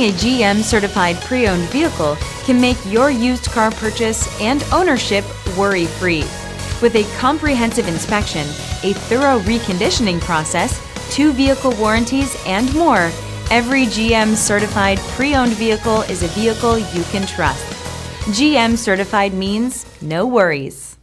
Having a GM-certified pre-owned vehicle can make your used car purchase and ownership worry-free. With a comprehensive inspection, a thorough reconditioning process, 2 vehicle warranties, and more, every GM-certified pre-owned vehicle is a vehicle you can trust. GM-certified means no worries.